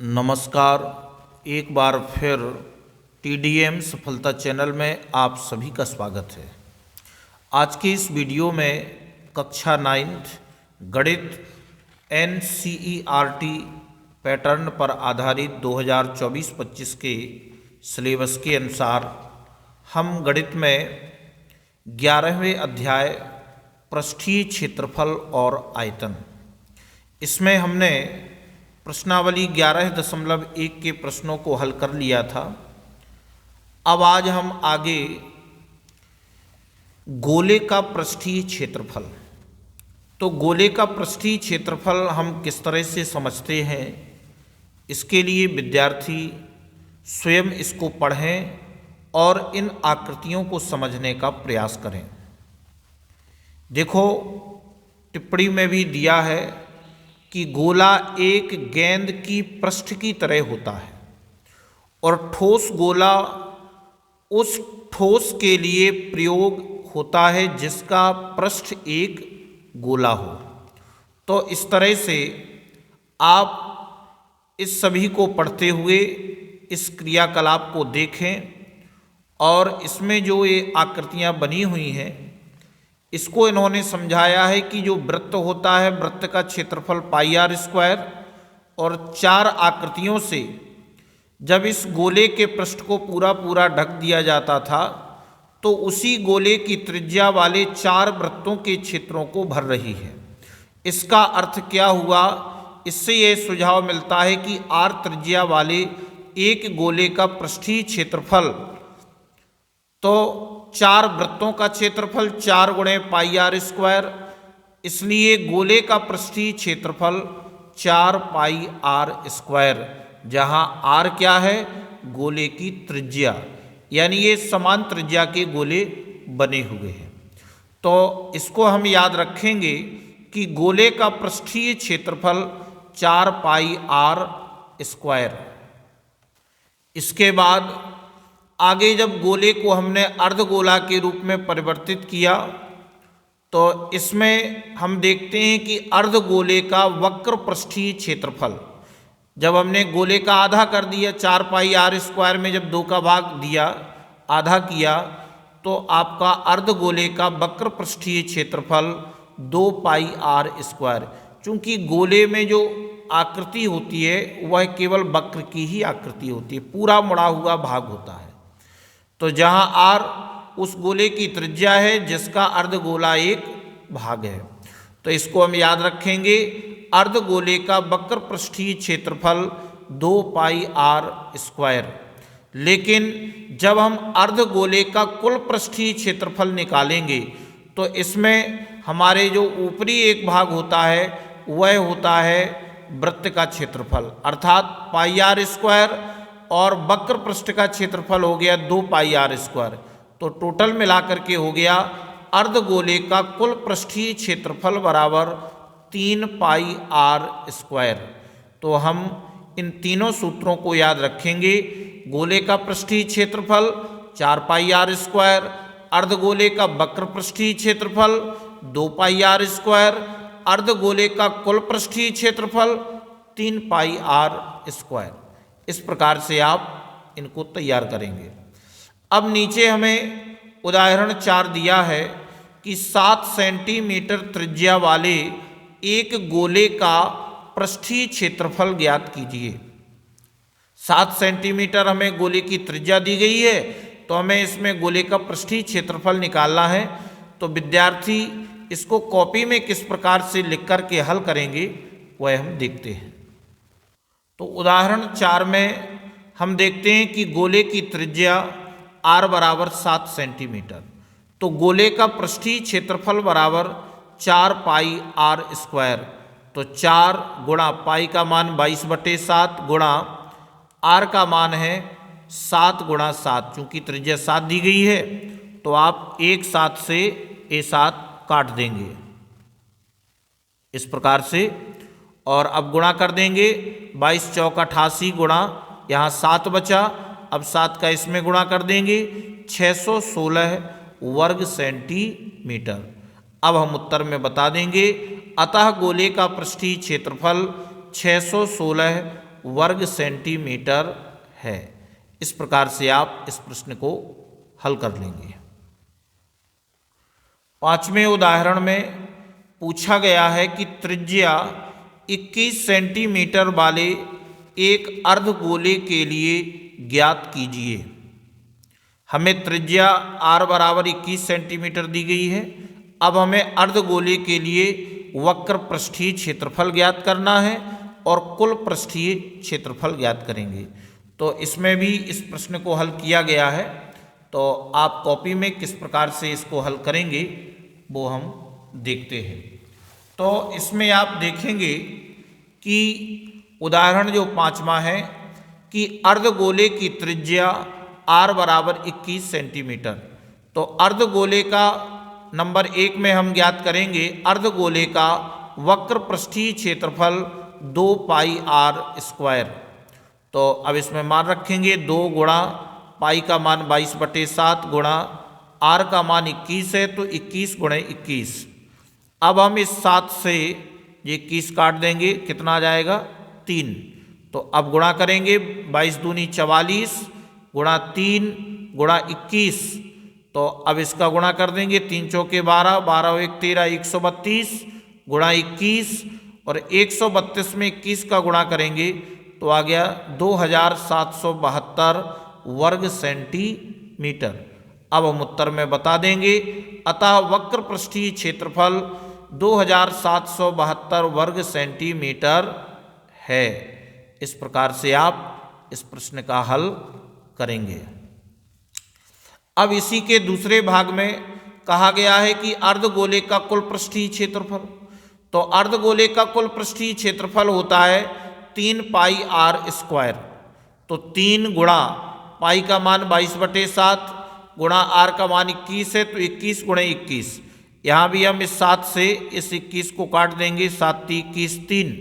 नमस्कार। एक बार फिर टीडीएम सफलता चैनल में आप सभी का स्वागत है। आज के इस वीडियो में कक्षा 9th गणित NCERT पैटर्न पर आधारित 2024-25 के सिलेबस के अनुसार हम गणित में 11वें अध्याय पृष्ठीय क्षेत्रफल और आयतन, इसमें हमने प्रश्नावली 11.1 के प्रश्नों को हल कर लिया था। अब आज हम आगे गोले का पृष्ठीय क्षेत्रफल, तो गोले का पृष्ठीय क्षेत्रफल हम किस तरह से समझते हैं, इसके लिए विद्यार्थी स्वयं इसको पढ़ें और इन आकृतियों को समझने का प्रयास करें। देखो, टिप्पणी में भी दिया है कि गोला एक गेंद की पृष्ठ की तरह होता है और ठोस गोला उस ठोस के लिए प्रयोग होता है जिसका पृष्ठ एक गोला हो। तो इस तरह से आप इस सभी को पढ़ते हुए इस क्रियाकलाप को देखें और इसमें जो ये आकृतियाँ बनी हुई हैं, इसको इन्होंने समझाया है कि जो वृत्त होता है, वृत्त का क्षेत्रफल πr² और 4 आकृतियों से जब इस गोले के पृष्ठ को पूरा ढक दिया जाता था तो उसी गोले की त्रिज्या वाले 4 वृत्तों के क्षेत्रों को भर रही है। इसका अर्थ क्या हुआ? इससे यह सुझाव मिलता है कि r त्रिज्या वाले एक गोले का पृष्ठीय क्षेत्रफल, तो 4 वृत्तों का क्षेत्रफल 4 × πr², इसलिए गोले का पृष्ठीय क्षेत्रफल 4πr², जहाँ r क्या है? गोले की त्रिज्या, यानी ये समान त्रिज्या के गोले बने हुए हैं। तो इसको हम याद रखेंगे कि गोले का पृष्ठीय क्षेत्रफल 4πr²। इसके बाद आगे जब गोले को हमने अर्धगोला के रूप में परिवर्तित किया तो इसमें हम देखते हैं कि अर्धगोले का वक्र पृष्ठीय क्षेत्रफल, जब हमने गोले का आधा कर दिया 4πr² में जब 2 का भाग दिया, आधा किया, तो आपका अर्धगोले का वक्र पृष्ठीय क्षेत्रफल 2πr²। चूँकि गोले में जो आकृति होती है वह केवल वक्र की ही आकृति होती है, पूरा मुड़ा हुआ भाग होता है। तो जहाँ r उस गोले की त्रिज्या है जिसका अर्धगोला एक भाग है, तो इसको हम याद रखेंगे। अर्धगोले का वक्र पृष्ठीय क्षेत्रफल 2πr²। लेकिन जब हम अर्धगोले का कुल पृष्ठीय क्षेत्रफल निकालेंगे तो इसमें हमारे जो ऊपरी एक भाग होता है वह होता है वृत्त का क्षेत्रफल, अर्थात πr² और वक्र पृष्ठ का क्षेत्रफल हो गया 2πr²। तो टोटल मिलाकर के हो गया अर्धगोले का कुल पृष्ठीय क्षेत्रफल बराबर 3πr²। तो हम इन तीनों सूत्रों को याद रखेंगे। गोले का पृष्ठीय क्षेत्रफल 4πr², अर्धगोले का वक्र पृष्ठीय क्षेत्रफल 2πr², अर्धगोले का कुल पृष्ठीय क्षेत्रफल 3πr²। इस प्रकार से आप इनको तैयार करेंगे। अब नीचे हमें उदाहरण 4 दिया है कि 7 सेंटीमीटर त्रिज्या वाले एक गोले का पृष्ठीय क्षेत्रफल ज्ञात कीजिए। 7 सेंटीमीटर हमें गोले की त्रिज्या दी गई है, तो हमें इसमें गोले का पृष्ठीय क्षेत्रफल निकालना है। तो विद्यार्थी इसको कॉपी में किस प्रकार से लिख कर के हल करेंगे वह हम देखते हैं। तो उदाहरण 4 में हम देखते हैं कि गोले की त्रिज्या r बराबर 7 सेंटीमीटर, तो गोले का पृष्ठीय क्षेत्रफल बराबर 4πr²। तो 4 गुणा पाई का मान 22/7 गुणा r का मान है 7 × 7। चूँकि त्रिज्या 7 दी गई है तो आप एक 7 से a7 काट देंगे इस प्रकार से, और अब गुणा कर देंगे। 22 × 4 = 88 गुणा यहाँ 7 बचा, अब 7 का इसमें गुणा कर देंगे 616 वर्ग सेंटीमीटर। अब हम उत्तर में बता देंगे, अतः गोले का पृष्ठीय क्षेत्रफल 616 वर्ग सेंटीमीटर है। इस प्रकार से आप इस प्रश्न को हल कर लेंगे। पांचवें उदाहरण में पूछा गया है कि त्रिज्या 21 सेंटीमीटर वाले एक अर्धगोले के लिए ज्ञात कीजिए। हमें त्रिज्या r बराबर 21 सेंटीमीटर दी गई है। अब हमें अर्धगोले के लिए वक्र पृष्ठीय क्षेत्रफल ज्ञात करना है और कुल पृष्ठीय क्षेत्रफल ज्ञात करेंगे। तो इसमें भी इस प्रश्न को हल किया गया है, तो आप कॉपी में किस प्रकार से इसको हल करेंगे वो हम देखते हैं। तो इसमें आप देखेंगे कि उदाहरण जो पांचवा है कि अर्धगोले की त्रिज्या r बराबर 21 सेंटीमीटर। तो अर्धगोले का नंबर 1 में हम ज्ञात करेंगे अर्धगोले का वक्र पृष्ठीय क्षेत्रफल 2 पाई r स्क्वायर। तो अब इसमें मान रखेंगे 2 गुणा पाई का मान 22/7 गुणा r का मान 21 है, तो 21 गुणे 21। अब हम इस 7 से ये 21 काट देंगे, कितना आ जाएगा 3। तो अब गुणा करेंगे 22 दूनी 44 गुणा 3 गुणा 21। तो अब इसका गुणा कर देंगे 3 चौके 12, 12 1 13, 132 गुणा 21 और 132 में 21 का गुणा करेंगे तो आ गया 2772 वर्ग सेंटीमीटर। अब हम उत्तर में बता देंगे, अतः वक्र पृष्ठीय क्षेत्रफल 2772 वर्ग सेंटीमीटर है। इस प्रकार से आप इस प्रश्न का हल करेंगे। अब इसी के दूसरे भाग में कहा गया है कि अर्धगोले का कुल पृष्ठीय क्षेत्रफल। तो अर्धगोले का कुल पृष्ठीय क्षेत्रफल होता है 3 पाई r स्क्वायर। तो 3 गुणा पाई का मान 22/7 गुणा r का मान 21 है, तो 21 गुणे 21। यहाँ भी हम इस 7 से इस 21 को काट देंगे, 7 × 21 3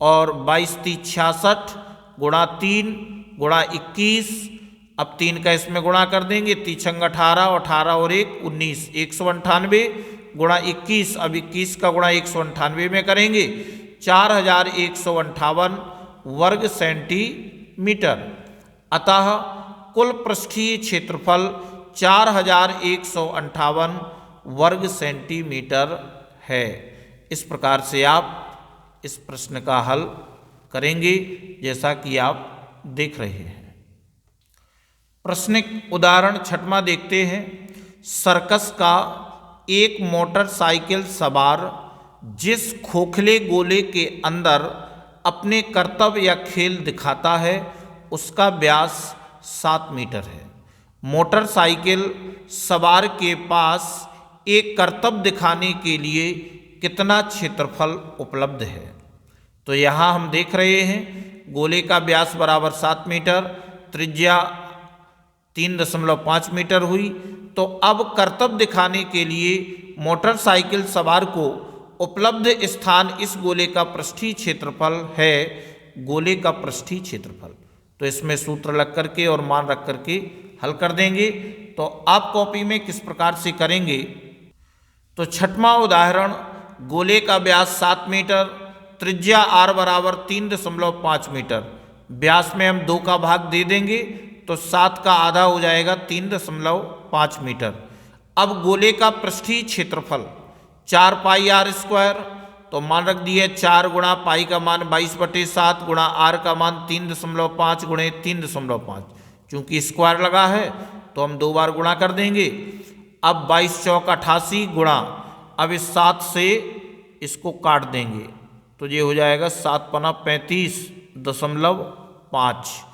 और 22 × 3 66 गुणा 3 गुणा 21। अब 3 का इसमें गुणा कर देंगे, 3 × 18, 18 और 1 19, 198 गुणा 21। अब 21 का गुणा 198 में करेंगे 4158 वर्ग सेंटीमीटर। अतः कुल पृष्ठीय क्षेत्रफल 4158 वर्ग सेंटीमीटर है। इस प्रकार से आप इस प्रश्न का हल करेंगे जैसा कि आप देख रहे हैं। प्रश्न उदाहरण 6वां देखते हैं। सर्कस का एक मोटरसाइकिल सवार जिस खोखले गोले के अंदर अपने कर्तव्य या खेल दिखाता है उसका व्यास 7 मीटर है। मोटरसाइकिल सवार के पास एक कर्तव्य दिखाने के लिए कितना क्षेत्रफल उपलब्ध है। तो यहाँ हम देख रहे हैं गोले का व्यास बराबर 7 मीटर, त्रिज्या 3.5 मीटर हुई। तो अब कर्तव्य दिखाने के लिए मोटरसाइकिल सवार को उपलब्ध स्थान इस गोले का पृष्ठीय क्षेत्रफल है, गोले का पृष्ठीय क्षेत्रफल। तो इसमें सूत्र लग करके और मान रख करके हल कर देंगे। तो आप कॉपी में किस प्रकार से करेंगे, तो 6वां उदाहरण गोले का व्यास 7 मीटर, त्रिज्या r बराबर 3.5 मीटर। व्यास में हम 2 का भाग दे देंगे तो 7 का आधा हो जाएगा 3.5 मीटर। अब गोले का पृष्ठीय क्षेत्रफल 4 पाई r स्क्वायर। तो मान रख दिए 4 गुणा पाई का मान 22/7 गुणा r का मान 3.5 गुणे 3.5। चूंकि स्क्वायर लगा है तो हम 2 बार गुणा कर देंगे। अब 22 चौक 88 गुणा, अब इस 7 से इसको काट देंगे तो ये हो जाएगा 7 पना 35.5।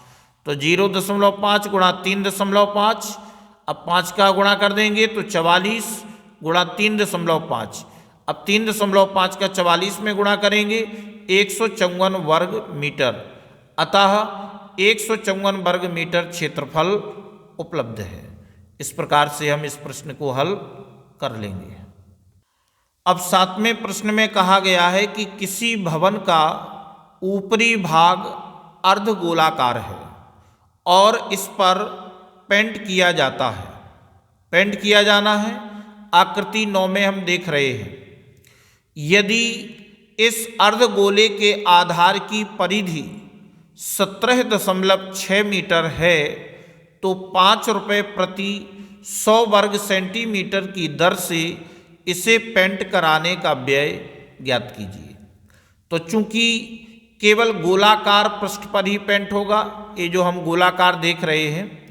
तो 0.5 गुणा 3.5, अब 5 का गुणा कर देंगे तो 44 गुणा 3.5। अब 3.5 का 44 में गुणा करेंगे 154 वर्ग मीटर। अतः 154 वर्ग मीटर क्षेत्रफल उपलब्ध है। इस प्रकार से हम इस प्रश्न को हल कर लेंगे। अब 7वें प्रश्न में कहा गया है कि किसी भवन का ऊपरी भाग अर्धगोलाकार है और इस पर पेंट किया जाता है। पेंट किया जाना है। आकृति 9 में हम देख रहे हैं। यदि इस अर्धगोले के आधार की परिधि 17.6 मीटर है तो 5 रुपये प्रति 100 वर्ग सेंटीमीटर की दर से इसे पेंट कराने का व्यय ज्ञात कीजिए। तो चूंकि केवल गोलाकार पृष्ठ पर ही पेंट होगा, ये जो हम गोलाकार देख रहे हैं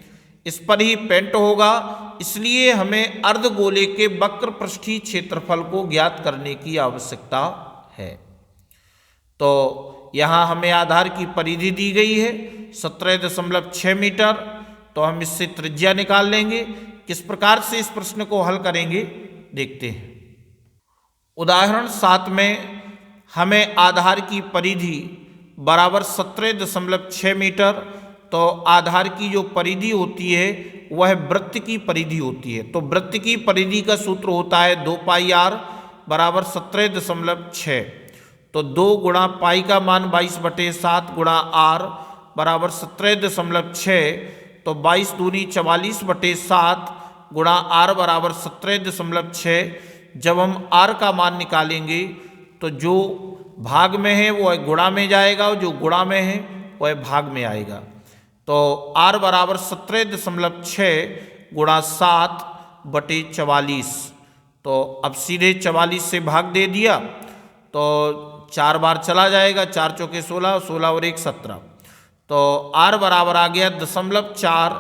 इस पर ही पेंट होगा, इसलिए हमें अर्धगोले के वक्र पृष्ठीय क्षेत्रफल को ज्ञात करने की आवश्यकता है। तो यहाँ हमें आधार की परिधि दी गई है 17.6 मीटर, तो हम इससे त्रिज्या निकाल लेंगे। किस प्रकार से इस प्रश्न को हल करेंगे देखते हैं। उदाहरण 7 में हमें आधार की परिधि बराबर 17.6 मीटर, तो आधार की जो परिधि होती है वह वृत्त की परिधि होती है। तो वृत्त की परिधि का सूत्र होता है 2 पाई r बराबर 17.6। तो 2 गुणा पाई का मान 22/7 गुणा r बराबर 17.6। तो 22 दूनी 44/7 गुणा r बराबर 17.6। जब हम r का मान निकालेंगे तो जो भाग में है वह गुणा में जाएगा और जो गुणा में है वह भाग में आएगा। तो r बराबर 17.6 गुणा 7/44। तो अब सीधे 44 से भाग दे दिया तो 4 बार चला जाएगा, 4 चौके 16, 16 और 1 17। तो r बराबर आ गया 0.4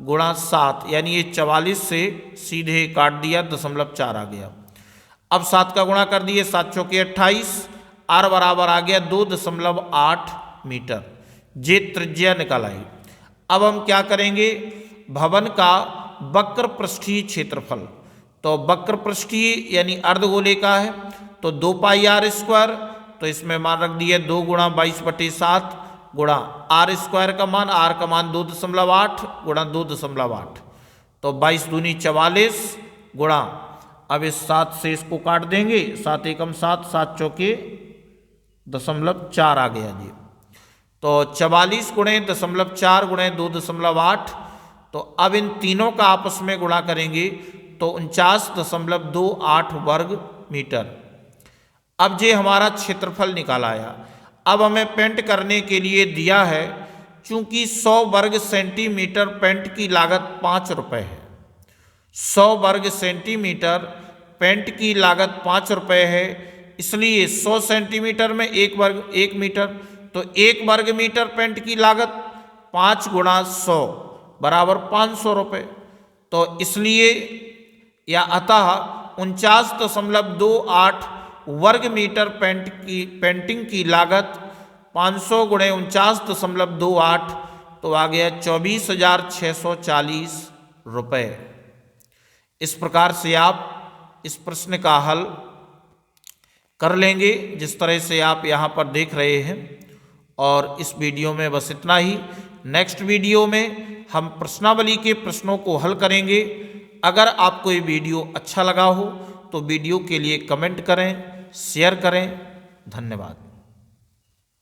गुणा 7, यानी ये 44 से सीधे काट दिया 0.4 आ गया। अब 7 का गुणा कर दिए, 7 चौके 28, r बराबर आ गया 2.8 मीटर। ये त्रिज्या निकल आई। अब हम क्या करेंगे, भवन का वक्र पृष्ठीय क्षेत्रफल। तो वक्र पृष्ठीय यानी अर्धगोले का है तो 2 पाई r स्क्वायर, तो इसमें मान रख दिया 2 गुणा 22/7 गुणा r स्क्वायर का मान, r का मान 2.8 गुणा 2.8। तो 22 दूनी 44 गुणा, अब इस 7 से इसको काट देंगे, 7 एकम 7, 7 चौके 0.4 आ गया जी। तो 44 गुणे 0.4 गुणे 2.8। तो अब इन तीनों का आपस में गुणा करेंगे तो 49.28 वर्ग मीटर। अब ये हमारा क्षेत्रफल निकाल आया। अब हमें पेंट करने के लिए दिया है, चूंकि 100 वर्ग सेंटीमीटर पेंट की लागत 5 रुपये है। 100 वर्ग सेंटीमीटर पेंट की लागत 5 रुपये है, इसलिए 100 सेंटीमीटर में 1 मीटर, तो 1 वर्ग मीटर पेंट की लागत 5 गुणा 100 बराबर 500 रुपये। तो इसलिए या अतः 49.28 वर्ग मीटर पेंटिंग की लागत 500 गुणे 49.28, तो आ गया 24,640 रुपये। इस प्रकार से आप इस प्रश्न का हल कर लेंगे जिस तरह से आप यहाँ पर देख रहे हैं। और इस वीडियो में बस इतना ही। नेक्स्ट वीडियो में हम प्रश्नावली के प्रश्नों को हल करेंगे। अगर आपको ये वीडियो अच्छा लगा हो तो वीडियो के लिए कमेंट करें, शेयर करें। धन्यवाद।